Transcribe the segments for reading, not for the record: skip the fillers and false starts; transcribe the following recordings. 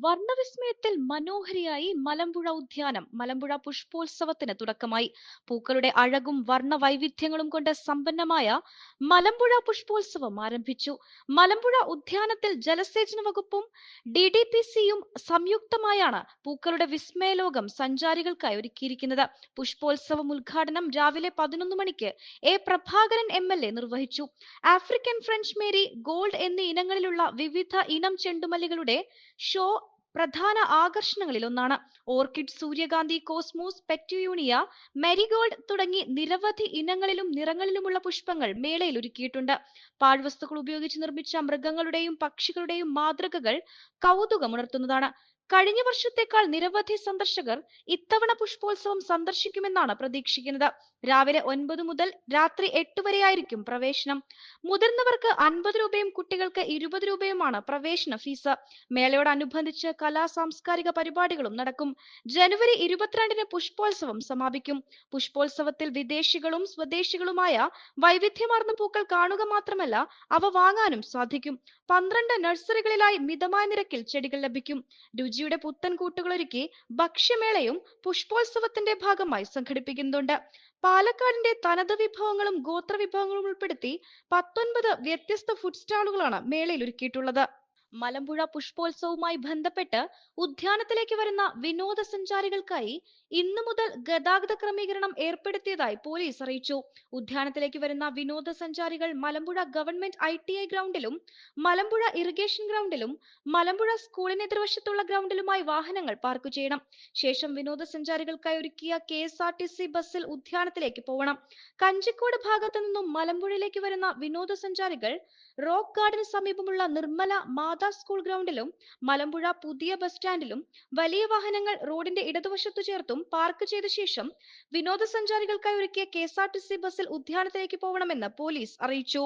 വർണ്ണവിസ്മയത്തിൽ മനോഹരിയായി മലമ്പുഴ ഉദ്യാനം. മലമ്പുഴ പുഷ്പോത്സവത്തിന് തുടക്കമായി. പൂക്കളുടെ അഴകും വർണ്ണ വൈവിധ്യങ്ങളും കൊണ്ട് സമ്പന്നമായ മലമ്പുഴ പുഷ്പോത്സവം ആരംഭിച്ചു. മലമ്പുഴ ഉദ്യാനത്തിൽ ജലസേചന വകുപ്പും DDPCയും സംയുക്തമായാണ് പൂക്കളുടെ വിസ്മയലോകം സഞ്ചാരികൾക്കായി ഒരുക്കിയിരിക്കുന്നത്. പുഷ്പോത്സവം ഉദ്ഘാടനം രാവിലെ 11 മണിക്ക് പ്രഭാകരൻ MLA നിർവഹിച്ചു. ആഫ്രിക്കൻ ഫ്രഞ്ച് മേരി, ഗോൾഡ് എന്നീ ഇനങ്ങളിലുള്ള വിവിധ ഇനം ചെണ്ടുമല്ലികളുടെ ഷോ പ്രധാന ആകർഷണങ്ങളിലൊന്നാണ്. ഓർക്കിഡ്, സൂര്യകാന്തി, കോസ്മോസ്, പെറ്റ്യൂണിയ, മെരിഗോൾഡ് തുടങ്ങി നിരവധി ഇനങ്ങളിലും നിറങ്ങളിലുമുള്ള പുഷ്പങ്ങൾ മേളയിൽ ഒരുക്കിയിട്ടുണ്ട്. പാഴ്വസ്തുക്കൾ ഉപയോഗിച്ച് നിർമ്മിച്ച മൃഗങ്ങളുടെയും പക്ഷികളുടെയും മാതൃകകൾ കൗതുകമുണർത്തുന്നതാണ്. കഴിഞ്ഞ വർഷത്തേക്കാൾ നിരവധി സന്ദർശകർ ഇത്തവണ പുഷ്പോത്സവം സന്ദർശിക്കുമെന്നാണ് പ്രതീക്ഷിക്കുന്നത്. രാവിലെ 9 മുതൽ രാത്രി 8 വരെയായിരിക്കും പ്രവേശനം. മുതിർന്നവർക്ക് 50 രൂപയും കുട്ടികൾക്ക് 20 രൂപയുമാണ് പ്രവേശന ഫീസ്. മേളയോടനുബന്ധിച്ച് സാംസ്കാരിക പരിപാടികളും നടക്കും. ജനുവരി 22-ന് പുഷ്പോത്സവം സമാപിക്കും. പുഷ്പോത്സവത്തിൽ വിദേശികളും സ്വദേശികളുമായ വൈവിധ്യമാർന്ന പൂക്കൾ കാണുക മാത്രമല്ല, അവ വാങ്ങാനും സാധിക്കും. 12 നഴ്സറികളിലായി മിതമായ നിരക്കിൽ ചെടികൾ ലഭിക്കും. രുചിയുടെ പുത്തൻ കൂട്ടുകളൊരുക്കി ഭക്ഷ്യമേളയും പുഷ്പോത്സവത്തിന്റെ ഭാഗമായി സംഘടിപ്പിക്കുന്നുണ്ട്. പാലക്കാടിന്റെ തനത് വിഭവങ്ങളും ഗോത്രവിഭവങ്ങളും ഉൾപ്പെടുത്തി 19 വ്യത്യസ്ത ഫുഡ് സ്റ്റാളുകളാണ് മേളയിൽ ഒരുക്കിയിട്ടുള്ളത്. മലമ്പുഴ പുഷ്പോത്സവവുമായി ബന്ധപ്പെട്ട് ഉദ്യാനത്തിലേക്ക് വരുന്ന വിനോദസഞ്ചാരികൾക്കായി ഇന്നു മുതൽ ഗതാഗത ക്രമീകരണം ഏർപ്പെടുത്തിയതായി പോലീസ് അറിയിച്ചു. ഉദ്യാനത്തിലേക്ക് വരുന്ന വിനോദസഞ്ചാരികൾ മലമ്പുഴ ഗവൺമെന്റ് ITI ഗ്രൗണ്ടിലും മലമ്പുഴ ഇറിഗേഷൻ ഗ്രൗണ്ടിലും മലമ്പുഴ സ്കൂളിന് എതിർവശത്തുള്ള ഗ്രൗണ്ടിലുമായി വാഹനങ്ങൾ പാർക്ക് ചെയ്യണം. ശേഷം വിനോദസഞ്ചാരികൾക്കായി ഒരുക്കിയ KSRTC ബസ്സിൽ ഉദ്യാനത്തിലേക്ക് പോകണം. കഞ്ചിക്കോട് ഭാഗത്തു നിന്നും മലമ്പുഴയിലേക്ക് വരുന്ന വിനോദസഞ്ചാരികൾ റോക്ക് ഗാർഡന് സമീപമുള്ള നിർമ്മല മാതാ സ്കൂൾ ഗ്രൗണ്ടിലും മലമ്പുഴ പുതിയ ബസ് സ്റ്റാൻഡിലും വലിയ വാഹനങ്ങൾ റോഡിന്റെ ഇടതുവശത്തു ചേർത്തും പാർക്ക് ചെയ്ത ശേഷം വിനോദസഞ്ചാരികൾക്കായി ഒരുക്കിയ KSRTC ബസ്സിൽ ഉദ്യാനത്തിലേക്ക് പോകണമെന്ന് പോലീസ് അറിയിച്ചു.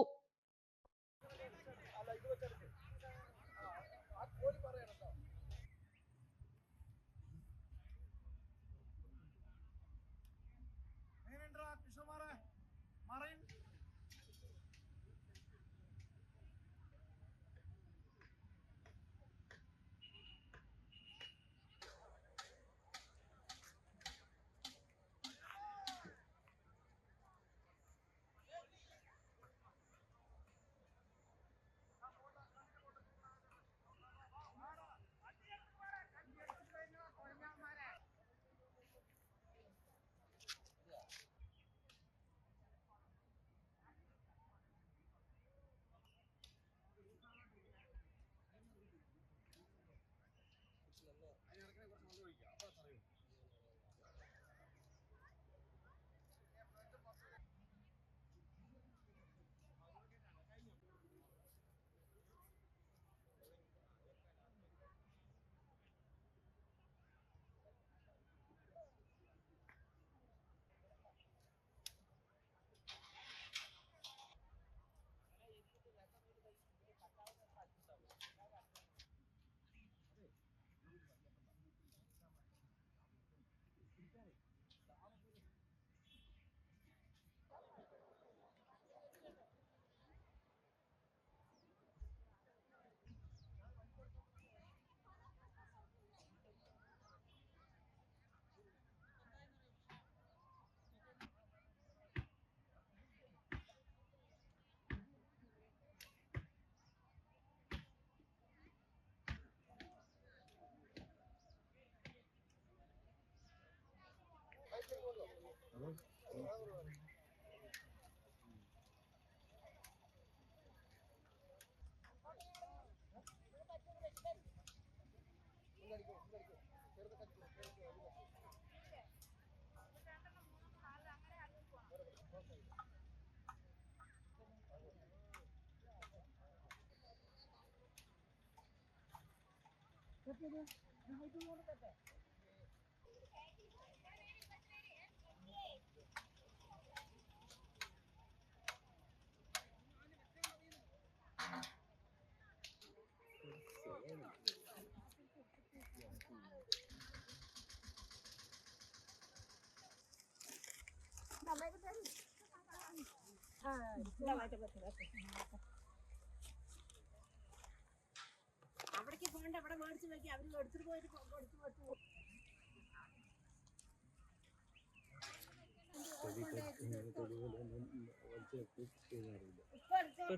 അവിടേക്ക് പോകണ്ട.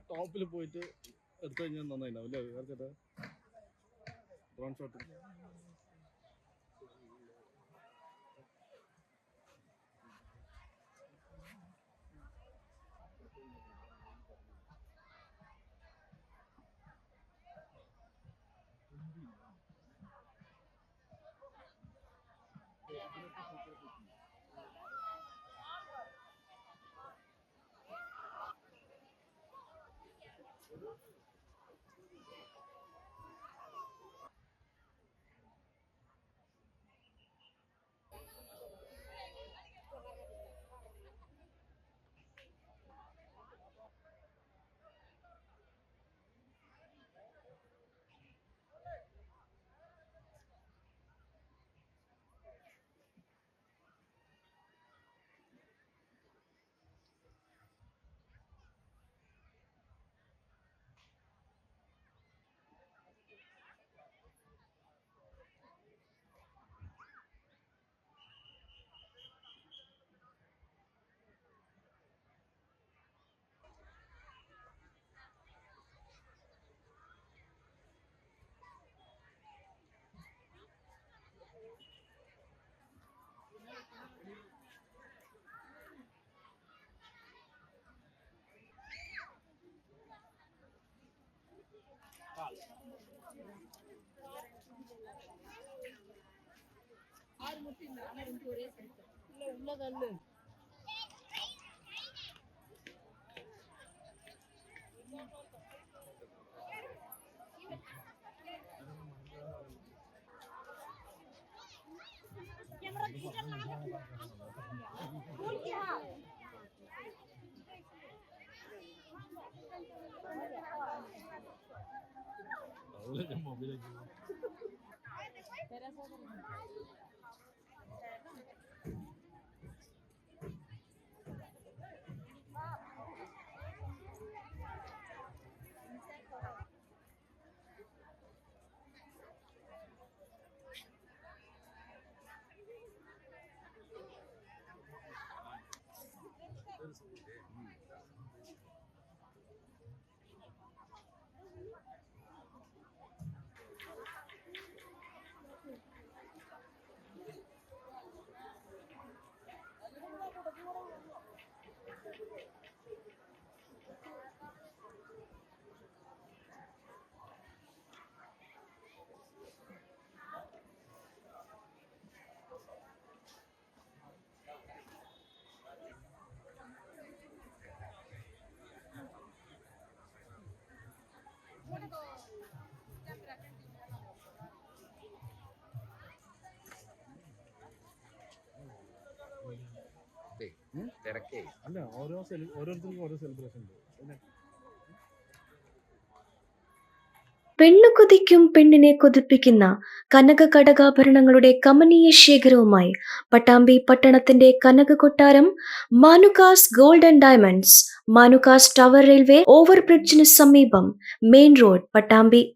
ടോപ്പിൽ പോയിട്ട് എടുത്തു കഴിഞ്ഞാൽ നന്നായിട്ടുണ്ടാവും അല്ലേ ചേട്ടാ? ഡ്രോൺ ഷോട്ട് മൊബൈലേക്ക് അല്ല ഓരോരുത്തർക്കും ഓരോ സെലിബ്രേഷൻ ഉണ്ട്. പെണ്ണു കൊതിക്കും പെണ്ണിനെ കൊതിപ്പിക്കുന്ന കനക കടകാഭരണങ്ങളുടെ കമനീയ ശേഖരവുമായി പട്ടാമ്പി പട്ടണത്തിന്റെ കനക കൊട്ടാരം Manukas gold and diamonds, Manukas tower railway ഓവർബ്രിഡ്ജിന് സമീപം, മെയിൻ റോഡ്, പട്ടാമ്പി.